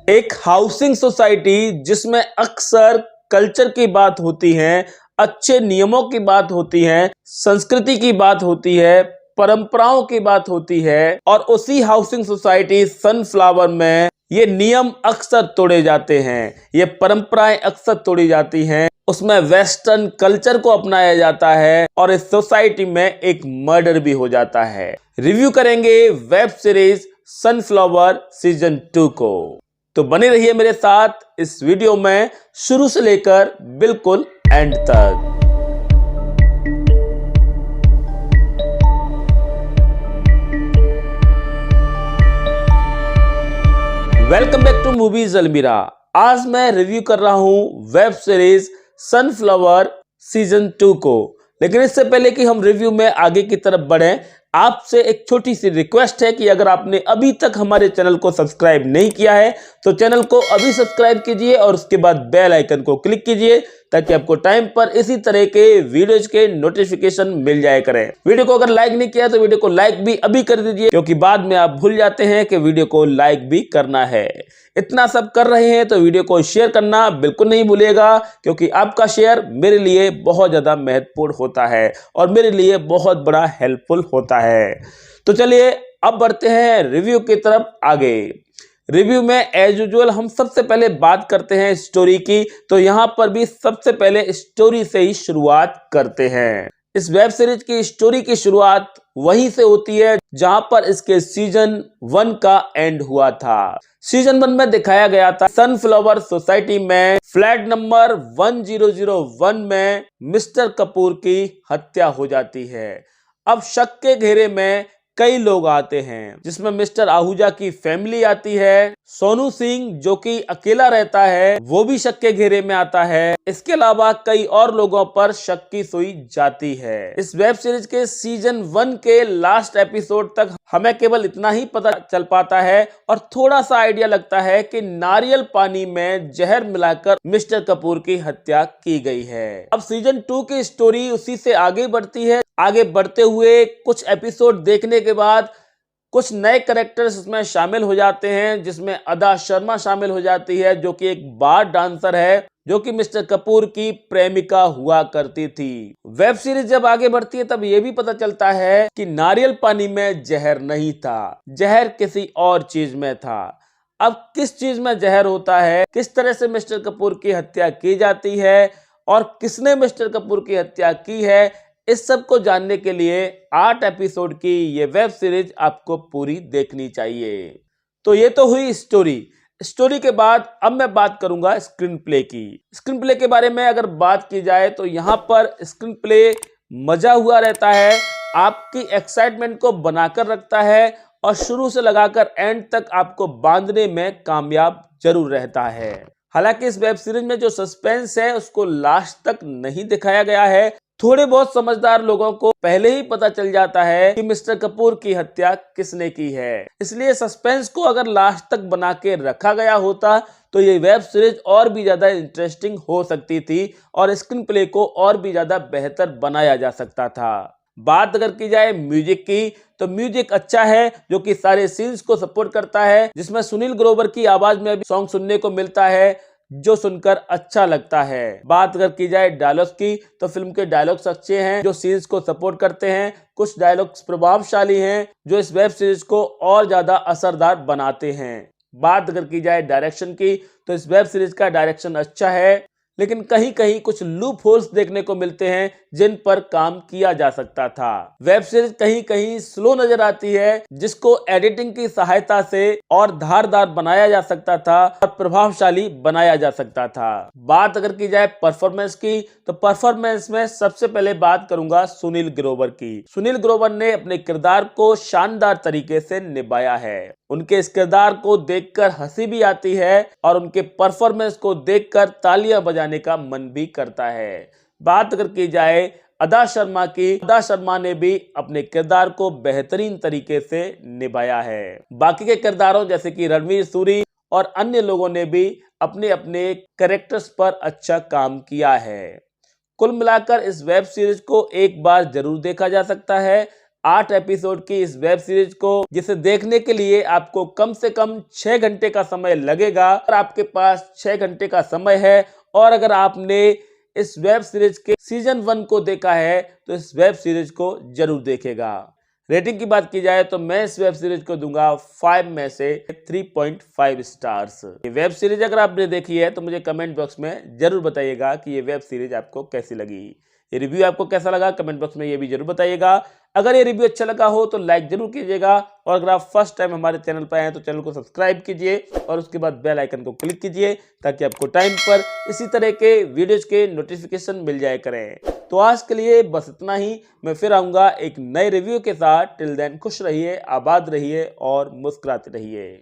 एक housing society जिसमें अक्सर कल्चर की बात होती है, अच्छे नियमों की बात होती है, संस्कृति की बात होती है, परंपराओं की बात होती है और उसी हाउसिंग सोसाइटी सनफ्लावर में ये नियम अक्सर तोड़े जाते हैं, ये परंपराएं अक्सर तोड़ी जाती हैं, उसमें वेस्टर्न कल्चर को अपनाया जाता है और इस सोसाइटी में एक मर्डर भी हो जाता है। रिव्यू करेंगे वेब सीरीज सनफ्लावर सीजन 2 को। तो बने रहिए मेरे साथ इस वीडियो में शुरू से लेकर बिल्कुल एंड तक। वेलकम बैक टू मूवीज अलमीरा। आज मैं रिव्यू कर रहा हूं वेब सीरीज सनफ्लावर सीजन 2 को। लेकिन इससे पहले कि हम रिव्यू में आगे की तरफ बढ़ें, आपसे एक छोटी सी रिक्वेस्ट है कि अगर आपने अभी तक हमारे चैनल को सब्सक्राइब नहीं किया है तो चैनल को अभी सब्सक्राइब कीजिए और उसके बाद बेल आइकन को क्लिक कीजिए ताकि आपको टाइम पर इसी तरह के वीडियोज के नोटिफिकेशन मिल जाए करें। वीडियो को अगर लाइक नहीं किया तो वीडियो को लाइक भी अभी कर दीजिए, क्योंकि बाद में आप भूल जाते हैं कि वीडियो को लाइक भी करना है। इतना सब कर रहे हैं तो वीडियो को शेयर करना बिल्कुल नहीं भूलिएगा, क्योंकि आपका शेयर मेरे लिए बहुत ज्यादा महत्वपूर्ण होता है और मेरे लिए बहुत बड़ा हेल्पफुल होता है। तो चलिए अब बढ़ते हैं रिव्यू की तरफ आगे। रिव्यू में एज यूजुअल हम सबसे पहले बात करते हैं स्टोरी की, तो यहां पर भी सबसे पहले स्टोरी से ही शुरुआत करते हैं। इस वेब सीरीज की स्टोरी की शुरुआत वहीं से होती है जहां पर इसके सीजन 1 का एंड हुआ था। सीजन 1 में दिखाया गया था सनफ्लावर सोसाइटी में फ्लैट नंबर 1001 में मिस्टर कपूर की हत्या हो जाती है। अब शक के घेरे में कई लोग आते हैं, जिसमें मिस्टर आहूजा की फैमिली आती है, सोनू सिंह जो कि अकेला रहता है वो भी शक के घेरे में आता है। इसके अलावा कई और लोगों पर शक की सुई जाती है। इस वेब सीरीज के सीजन 1 के लास्ट एपिसोड तक हमें केवल इतना ही पता चल पाता है और थोड़ा सा आइडिया लगता है कि नारियल पानी में जहर मिलाकर मिस्टर कपूर की हत्या की गई है। अब सीजन 2 की स्टोरी उसी से आगे बढ़ती है। आगे बढ़ते हुए कुछ एपिसोड देखने के बाद कुछ नए कैरेक्टर्स इसमें शामिल हो जाते हैं, जिसमें अदा शर्मा शामिल हो जाती है जो कि एक बार डांसर है, जो कि मिस्टर कपूर की प्रेमिका हुआ करती थी। वेब सीरीज जब आगे बढ़ती है तब यह भी पता चलता है कि नारियल पानी में जहर नहीं था, जहर किसी और चीज में था। अब किस चीज में जहर होता है, किस तरह से मिस्टर कपूर की हत्या की जाती है और किसने मिस्टर कपूर की हत्या की है, इस सब को जानने के लिए 8 एपिसोड की ये वेब सीरीज आपको पूरी देखनी चाहिए। तो ये तो हुई स्टोरी के बाद अब मैं बात करूंगा स्क्रीन प्ले की। स्क्रीन प्ले के बारे में अगर बात की जाए तो यहाँ पर स्क्रीन प्ले मजा हुआ रहता है, आपकी एक्साइटमेंट को बनाकर रखता है और शुरू से लगाकर एंड तक आपको बांधने में कामयाब जरूर रहता है। हालांकि इस वेब सीरीज में जो सस्पेंस है उसको लास्ट तक नहीं दिखाया गया है। थोड़े बहुत समझदार लोगों को पहले ही पता चल जाता है कि मिस्टर कपूर की हत्या किसने की है, इसलिए सस्पेंस को अगर लास्ट तक बना के रखा गया होता तो ये वेब सीरीज और भी ज्यादा इंटरेस्टिंग हो सकती थी और स्क्रीन प्ले को और भी ज्यादा बेहतर बनाया जा सकता था। बात अगर की जाए म्यूजिक की तो म्यूजिक अच्छा है, जो कि सारे सीन्स को सपोर्ट करता है, जिसमें सुनील ग्रोवर की आवाज में भी सॉन्ग सुनने को मिलता है जो सुनकर अच्छा लगता है। बात अगर की जाए डायलॉग्स की तो फिल्म के डायलॉग्स अच्छे हैं जो सीन्स को सपोर्ट करते हैं। कुछ डायलॉग्स प्रभावशाली हैं जो इस वेब सीरीज को और ज्यादा असरदार बनाते हैं। बात अगर की जाए डायरेक्शन की तो इस वेब सीरीज का डायरेक्शन अच्छा है, लेकिन कहीं कहीं कुछ लूप होल्स देखने को मिलते हैं जिन पर काम किया जा सकता था। वेब सीरीज कहीं कहीं स्लो नजर आती है, जिसको एडिटिंग की सहायता से और धारदार बनाया जा सकता था और प्रभावशाली बनाया जा सकता था। बात अगर की जाए परफॉर्मेंस की तो परफॉर्मेंस में सबसे पहले बात करूंगा सुनील ग्रोवर की। सुनील ग्रोवर ने अपने किरदार को शानदार तरीके से निभाया है। उनके इस किरदार को देखकर हंसी भी आती है और उनके परफॉर्मेंस को देखकर तालियां बजाने का मन भी करता है। बात अगर की जाए अदा शर्मा की, अदा शर्मा ने भी अपने किरदार को बेहतरीन तरीके से निभाया है। बाकी के किरदारों जैसे कि रणवीर सूरी और अन्य लोगों ने भी अपने अपने कैरेक्टर्स पर अच्छा काम किया है। कुल मिलाकर इस वेब सीरीज को एक बार जरूर देखा जा सकता है। 8 एपिसोड की इस वेब सीरीज को, जिसे देखने के लिए आपको कम से कम 6 घंटे का समय लगेगा। और आपके पास 6 घंटे का समय है और अगर आपने इस वेब सीरीज के सीजन 1 को देखा है तो इस वेब सीरीज को जरूर देखेगा। रेटिंग की बात की जाए तो मैं इस वेब सीरीज को दूंगा 5 में से 3.5 स्टार्स। ये वेब सीरीज अगर आपने देखी है तो मुझे कमेंट बॉक्स में जरूर बताइएगा कि ये वेब सीरीज आपको कैसी लगी। ये रिव्यू आपको कैसा लगा कमेंट बॉक्स में ये भी जरूर बताइएगा। अगर ये रिव्यू अच्छा लगा हो तो लाइक जरूर कीजिएगा और अगर आप फर्स्ट टाइम हमारे चैनल पर आए हैं तो चैनल को सब्सक्राइब कीजिए और उसके बाद बेल आइकन को क्लिक कीजिए ताकि आपको टाइम पर इसी तरह के वीडियोज के नोटिफिकेशन मिल जाया करें। तो आज के लिए बस इतना ही। मैं फिर आऊंगा एक नए रिव्यू के साथ। टिल देन खुश रहिए, आबाद रहिए और मुस्कुराते रहिए।